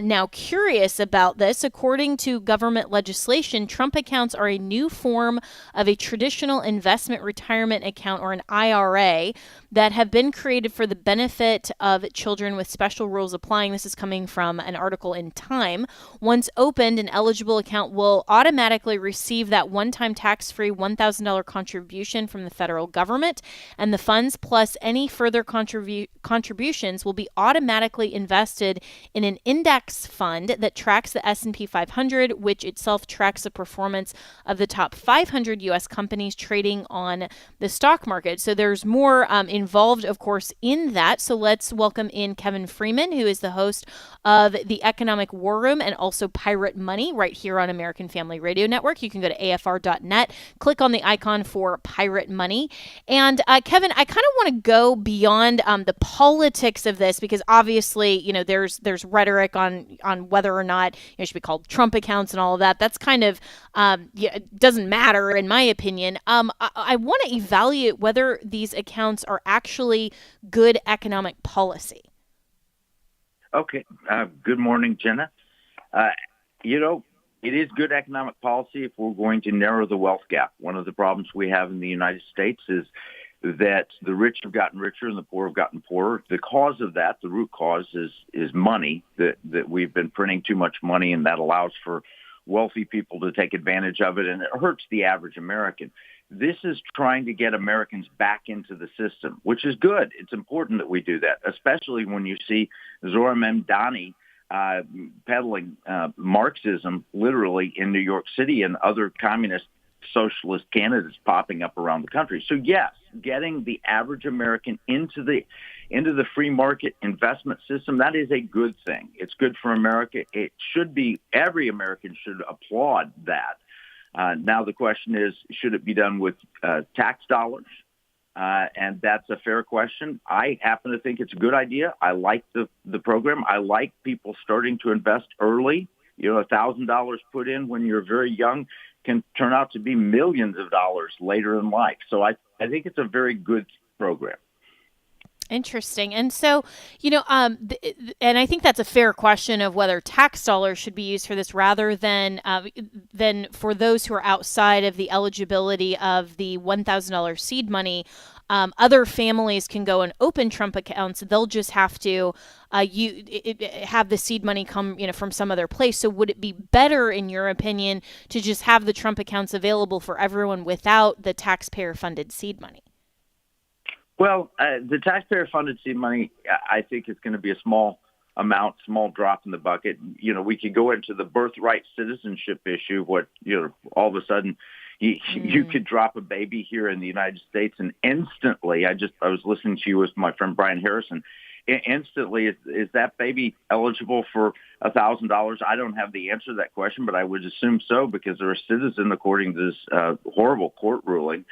now curious about this. According to government legislation, Trump accounts are a new form of a traditional investment retirement account, or an IRA, that have been created for the benefit of children, with special rules applying. This is coming from an article in Time. Once opened, an eligible account will automatically receive that one-time tax-free $1,000 contribution from the federal government, and the funds plus any further contributions will be automatically invested in an index fund that tracks the S&P 500, which itself tracks the performance of the top 500 U.S. companies trading on the stock market. So there's more involved, of course, in that. So let's welcome in Kevin Freeman, who is the host of the Economic War Room and also Pirate Money right here on American Family Radio Network. You can go to afr.net, click on the icon for Pirate Money. And Kevin, I kind of want to go beyond the politics of this, because obviously, there's rhetoric on whether or not it should be called Trump accounts and all of that. That's kind of it doesn't matter, in my opinion. I want to evaluate whether these accounts are actually good economic policy. Okay. Good morning, Jenna. It is good economic policy if we're going to narrow the wealth gap. One of the problems we have in the United States is that the rich have gotten richer and the poor have gotten poorer. The cause of that, the root cause, is money, that we've been printing too much money, and that allows for wealthy people to take advantage of it, and it hurts the average American. This is trying to get Americans back into the system, which is good. It's important that we do that, especially when you see Zohar Mamdani peddling Marxism literally in New York City, and other communist socialist candidates popping up around the country. So yes, getting the average American into the free market investment system, that is a good thing. It's good for America. It should be, every American should applaud that. Now the question is, should it be done with tax dollars? And that's a fair question. I happen to think it's a good idea. I like the program. I like people starting to invest early. $1,000 put in when you're very young can turn out to be millions of dollars later in life. So I think it's a very good program. Interesting. And so, and I think that's a fair question of whether tax dollars should be used for this rather than for those who are outside of the eligibility of the $1,000 seed money. Other families can go and open Trump accounts. They'll just have to have the seed money come, from some other place. So would it be better, in your opinion, to just have the Trump accounts available for everyone without the taxpayer-funded seed money? Well, the taxpayer-funded seed money, I think, is going to be a small amount, small drop in the bucket. We could go into the birthright citizenship issue. All of a sudden, you could drop a baby here in the United States, and instantly, I was listening to you with my friend Brian Harrison. Instantly, is that baby eligible for $1,000? I don't have the answer to that question, but I would assume so because they're a citizen according to this horrible court ruling.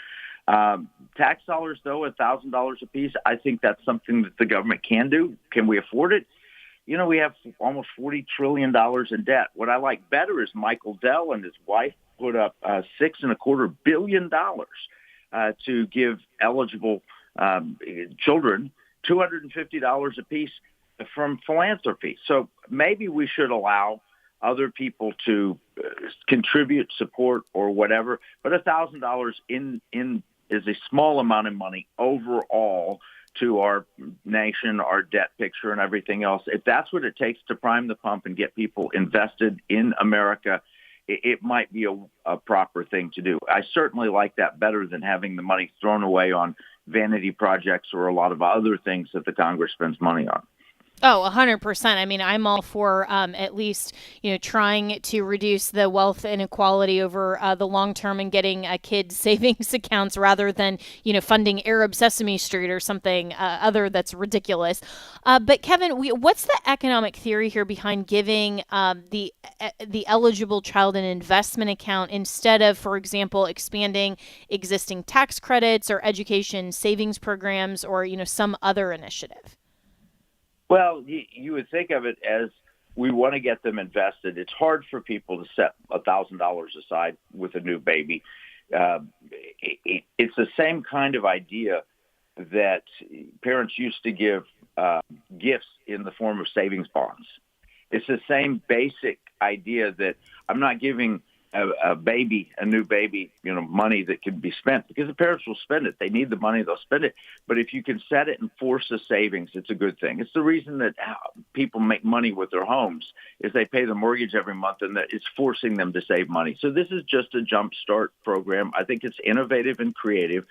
Tax dollars, though, $1,000 a piece, I think that's something that the government can do. Can we afford it? We have almost $40 trillion in debt. What I like better is Michael Dell and his wife put up $6.25 billion to give eligible children $250 a piece from philanthropy. So maybe we should allow other people to contribute, support, or whatever. But $1,000 in is a small amount of money overall to our nation, our debt picture, and everything else. If that's what it takes to prime the pump and get people invested in America, it might be a proper thing to do. I certainly like that better than having the money thrown away on vanity projects or a lot of other things that the Congress spends money on. Oh, 100%. I mean, I'm all for at least, trying to reduce the wealth inequality over the long term and getting kids' savings accounts rather than, funding Arab Sesame Street or something other that's ridiculous. But Kevin, what's the economic theory here behind giving the eligible child an investment account instead of, for example, expanding existing tax credits or education savings programs or, some other initiative? Well, you would think of it as we want to get them invested. It's hard for people to set $1,000 aside with a new baby. It's the same kind of idea that parents used to give gifts in the form of savings bonds. It's the same basic idea that I'm not giving a new baby, money that can be spent because the parents will spend it. They need the money, they'll spend it. But if you can set it and force a savings, it's a good thing. It's the reason that people make money with their homes is they pay the mortgage every month and that it's forcing them to save money. So this is just a jump start program. I think it's innovative and creative.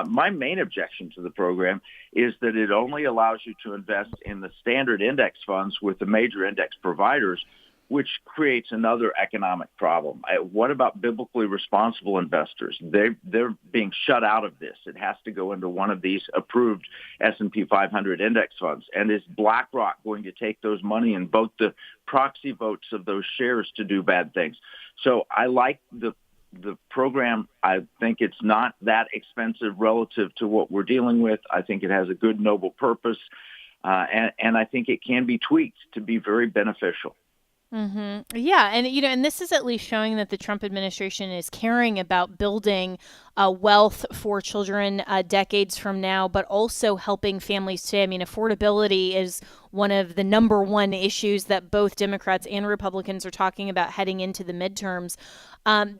My main objection to the program is that it only allows you to invest in the standard index funds with the major index providers, which creates another economic problem. What about biblically responsible investors? They're being shut out of this. It has to go into one of these approved S&P 500 index funds. And is BlackRock going to take those money and vote the proxy votes of those shares to do bad things? So I like the program. I think it's not that expensive relative to what we're dealing with. I think it has a good, noble purpose. And I think it can be tweaked to be very beneficial. Mm-hmm. Yeah. And, and this is at least showing that the Trump administration is caring about building wealth for children decades from now, but also helping families today. I mean, affordability is one of the number one issues that both Democrats and Republicans are talking about heading into the midterms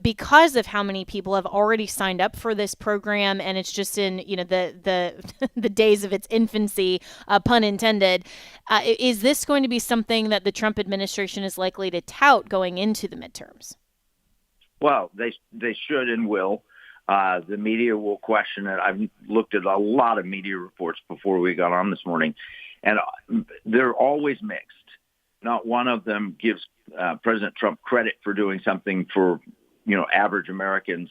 because of how many people have already signed up for this program. And it's just in, the days of its infancy, pun intended. Is this going to be something that the Trump administration is likely to tout going into the midterms? Well, they should and will. The media will question it. I've looked at a lot of media reports before we got on this morning, and they're always mixed. Not one of them gives President Trump credit for doing something for, average Americans.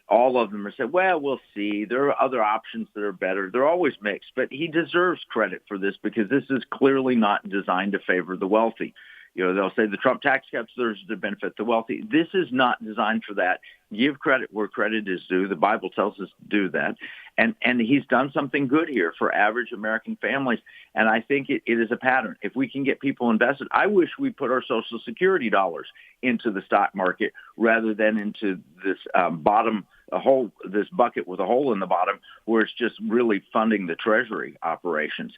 All of them are saying, well, we'll see. There are other options that are better. They're always mixed, but he deserves credit for this because this is clearly not designed to favor the wealthy. They'll say the Trump tax cuts are to benefit the wealthy. This is not designed for that. Give credit where credit is due. The Bible tells us to do that. And he's done something good here for average American families. And I think it is a pattern. If we can get people invested, I wish we put our Social Security dollars into the stock market rather than into this this bucket with a hole in the bottom where it's just really funding the Treasury operations.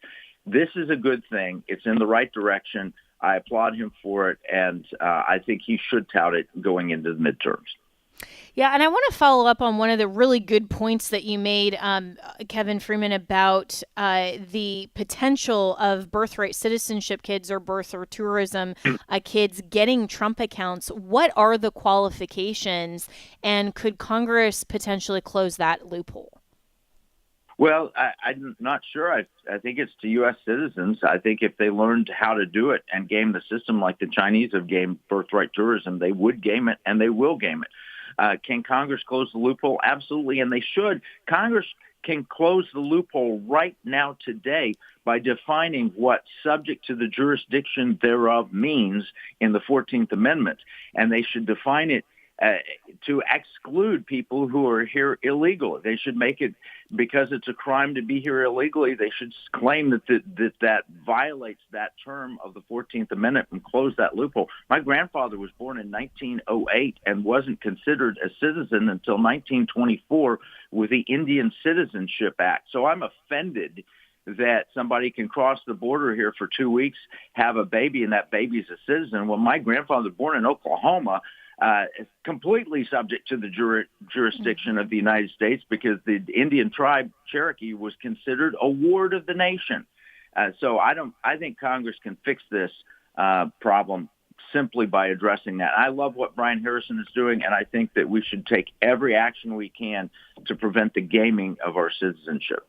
This is a good thing. It's in the right direction. I applaud him for it, and I think he should tout it going into the midterms. Yeah, and I want to follow up on one of the really good points that you made, Kevin Freeman, about the potential of birthright citizenship kids or birth or tourism kids getting Trump accounts. What are the qualifications, and could Congress potentially close that loophole? Well, I'm not sure. I think it's to U.S. citizens. I think if they learned how to do it and game the system like the Chinese have gamed birthright tourism, they would game it, and they will game it. Can Congress close the loophole? Absolutely, and they should. Congress can close the loophole right now today by defining what subject to the jurisdiction thereof means in the 14th Amendment, and they should define it to exclude people who are here illegally. They should make it, because it's a crime to be here illegally, they should claim that violates that term of the 14th Amendment and close that loophole. My grandfather was born in 1908 and wasn't considered a citizen until 1924 with the Indian Citizenship Act. So I'm offended that somebody can cross the border here for 2 weeks, have a baby, and that baby's a citizen. Well, my grandfather was born in Oklahoma, is completely subject to the jurisdiction of the United States because the Indian tribe Cherokee was considered a ward of the nation. So I think Congress can fix this problem simply by addressing that. I love what Brian Harrison is doing, and I think that we should take every action we can to prevent the gaming of our citizenship.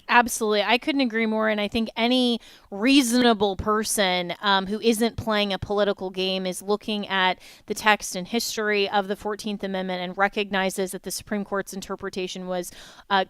Absolutely. I couldn't agree more. And I think any reasonable person who isn't playing a political game is looking at the text and history of the 14th Amendment and recognizes that the Supreme Court's interpretation was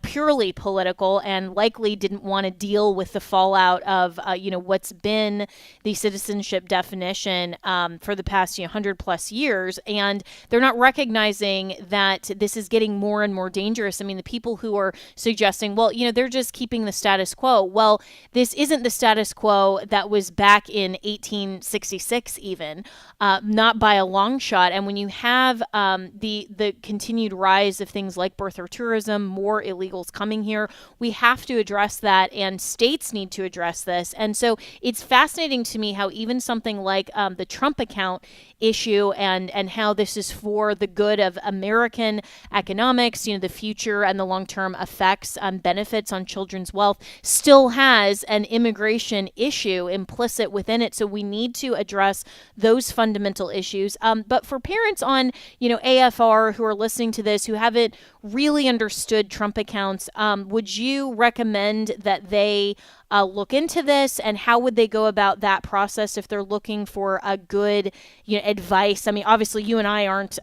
purely political and likely didn't want to deal with the fallout of, what's been the citizenship definition for the past 100 plus years. And they're not recognizing that this is getting more and more dangerous. I mean, the people who are suggesting, well, they're just keeping the status quo. Well, this isn't the status quo that was back in 1866 even, not by a long shot. And when you have the continued rise of things like birth or tourism, more illegals coming here, we have to address that, and states need to address this. And so it's fascinating to me how even something like the Trump account issue and how this is for the good of American economics, the future and the long-term effects and benefits on children's wealth, still has an immigration issue implicit within it. So we need to address those fundamental issues. But for parents on, AFR who are listening to this, who haven't really understood Trump accounts, would you recommend that they look into this, and how would they go about that process if they're looking for a good advice? I mean, obviously you and I aren't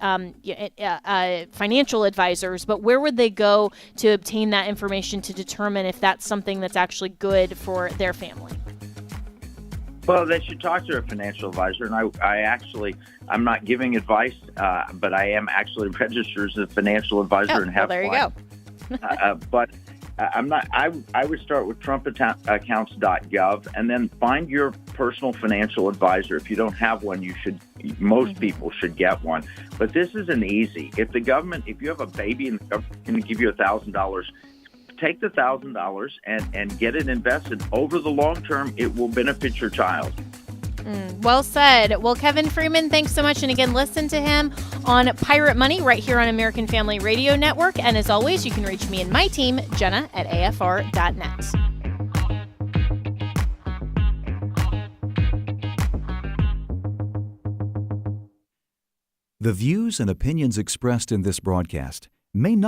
financial advisors, but where would they go to obtain that information to determine if that's something that's actually good for their family? Well, they should talk to a financial advisor, and I'm not giving advice, but I am actually registered as a financial advisor and have. Well, there you go. But I'm not. I would start with TrumpAccounts.gov and then find your personal financial advisor. If you don't have one, most people should get one. But this isn't easy. If you have a baby and the government can give you $1,000, take the $1,000 and get it invested. Over the long term, it will benefit your child. Well said. Well, Kevin Freeman, thanks so much. And again, listen to him on Pirate Money right here on American Family Radio Network. And as always, you can reach me and my team, Jenna at AFR.net. The views and opinions expressed in this broadcast may not